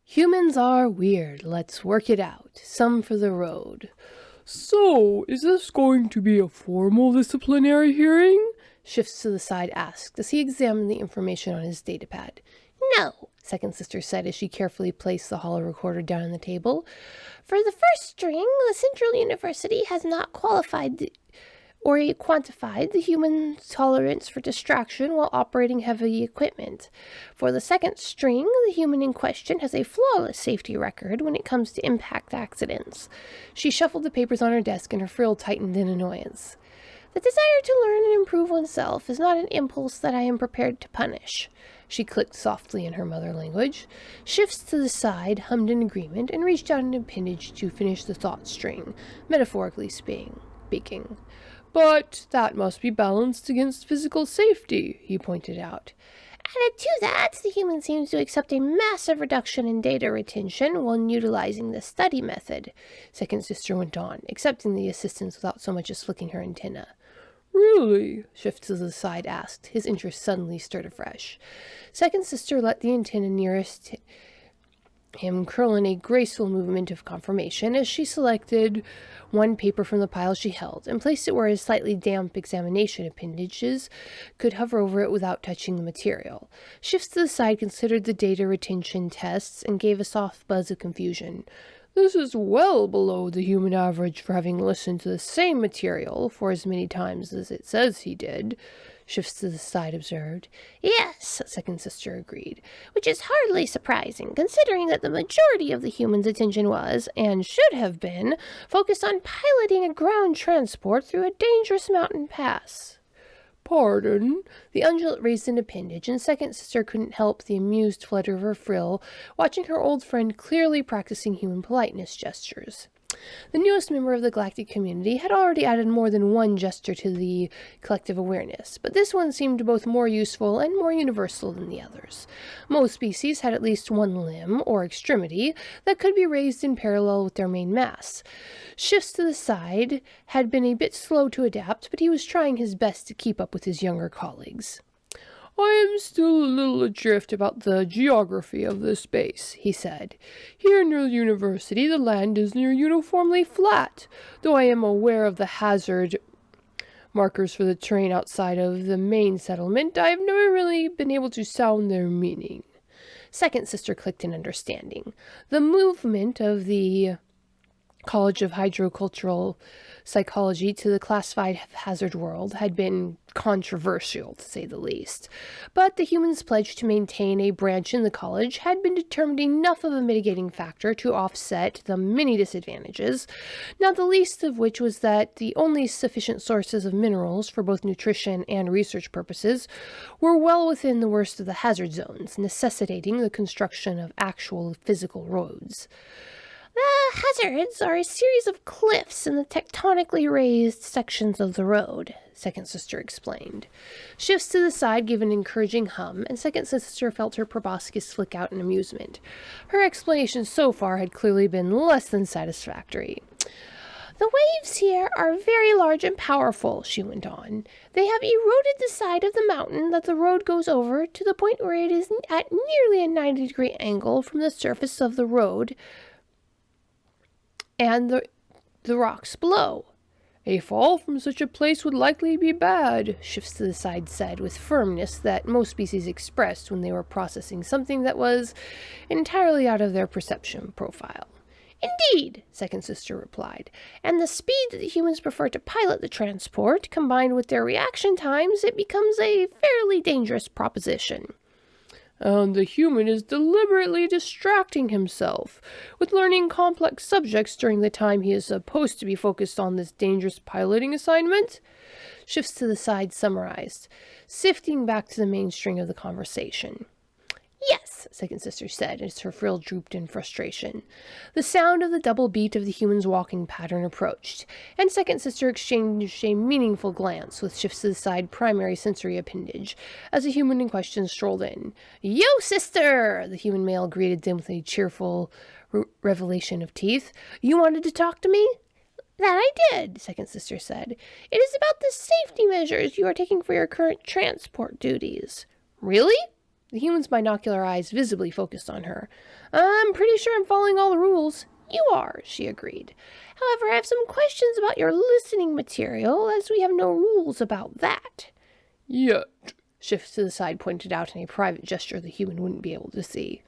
Humans are weird. Let's work it out. Some for the road. So, is this going to be a formal disciplinary hearing? Shifts to the side asked as he examined the information on his datapad. No, second sister said as she carefully placed the holo recorder down on the table. For the first string, the Central University has not quantified the human tolerance for distraction while operating heavy equipment. For the second string, the human in question has a flawless safety record when it comes to impact accidents. She shuffled the papers on her desk and her frill tightened in annoyance. The desire to learn and improve oneself is not an impulse that I am prepared to punish. She clicked softly in her mother language. Shifts to the side, hummed in agreement, and reached out an appendage to finish the thought string, metaphorically speaking. But that must be balanced against physical safety, he pointed out. Added to that, the human seems to accept a massive reduction in data retention when utilizing the study method, second sister went on, accepting the assistance without so much as flicking her antenna. Really? Shift to the side asked, his interest suddenly stirred afresh. Second sister let the antenna nearest him curl in a graceful movement of confirmation as she selected one paper from the pile she held and placed it where his slightly damp examination appendages could hover over it without touching the material. Shifts to the side considered the data retention tests and gave a soft buzz of confusion. This is well below the human average for having listened to the same material for as many times as it says he did, Shifts to the side observed. Yes, second sister agreed, which is hardly surprising, considering that the majority of the human's attention was, and should have been, focused on piloting a ground transport through a dangerous mountain pass. Pardon? The undulate raised an appendage, and second sister couldn't help the amused flutter of her frill, watching her old friend clearly practicing human politeness gestures. The newest member of the galactic community had already added more than one gesture to the collective awareness, but this one seemed both more useful and more universal than the others. Most species had at least one limb, or extremity, that could be raised in parallel with their main mass. Shifts to the side had been a bit slow to adapt, but he was trying his best to keep up with his younger colleagues. I am still a little adrift about the geography of this base, he said. Here near the university, the land is near uniformly flat, though I am aware of the hazard markers for the terrain outside of the main settlement. I have never really been able to sound their meaning. Second sister clicked in understanding. The movement of the College of Hydrocultural Psychology to the classified hazard world had been controversial, to say the least. But the humans' pledge to maintain a branch in the college had been determined enough of a mitigating factor to offset the many disadvantages, not the least of which was that the only sufficient sources of minerals for both nutrition and research purposes were well within the worst of the hazard zones, necessitating the construction of actual physical roads. The hazards are a series of cliffs in the tectonically raised sections of the road, second sister explained. Shifts to the side gave an encouraging hum, and second sister felt her proboscis flick out in amusement. Her explanation so far had clearly been less than satisfactory. The waves here are very large and powerful, she went on. They have eroded the side of the mountain that the road goes over to the point where it is at nearly a 90-degree angle from the surface of the road and the rocks below. A fall from such a place would likely be bad, Shifts to the side said with firmness that most species expressed when they were processing something that was entirely out of their perception profile. Indeed, second sister replied, and the speed that the humans prefer to pilot the transport, combined with their reaction times, it becomes a fairly dangerous proposition. And the human is deliberately distracting himself with learning complex subjects during the time he is supposed to be focused on this dangerous piloting assignment? Shifts to the side summarized, sifting back to the main string of the conversation. Yes, second sister said as her frill drooped in frustration. The sound of the double beat of the human's walking pattern approached, and second sister exchanged a meaningful glance with Shifts to the side primary sensory appendage as the human in question strolled in. Yo, sister! The human male greeted them with a cheerful revelation of teeth. You wanted to talk to me? That I did, second sister said. It is about the safety measures you are taking for your current transport duties. Really? The human's binocular eyes visibly focused on her. I'm pretty sure I'm following all the rules. You are, she agreed. However, I have some questions about your listening material, as we have no rules about that. Yet, Shift to the side pointed out in a private gesture the human wouldn't be able to see.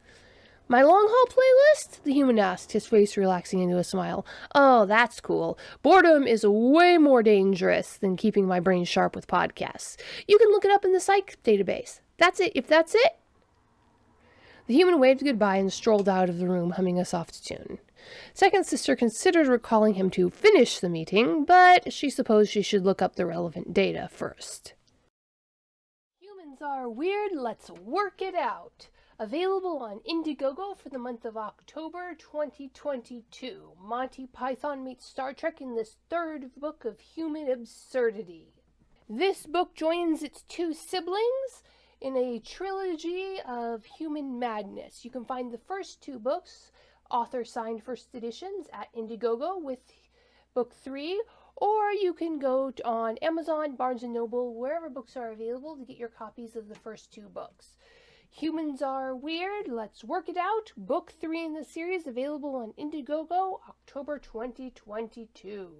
My long-haul playlist? The human asked, his face relaxing into a smile. Oh, that's cool. Boredom is way more dangerous than keeping my brain sharp with podcasts. You can look it up in the psych database. That's it, if that's it. The human waved goodbye and strolled out of the room, humming a soft tune. Second sister considered recalling him to finish the meeting, but she supposed she should look up the relevant data first. Humans are weird, let's work it out. Available on Indiegogo for the month of October 2022. Monty Python meets Star Trek in this third book of human absurdity. This book joins its two siblings in a trilogy of human madness. You can find the first two books, author-signed first editions, at Indiegogo with book 3, or you can go on Amazon, Barnes & Noble, wherever books are available to get your copies of the first two books. Humans Are Weird, Let's Work It Out, book 3 in the series, available on Indiegogo, October 2022.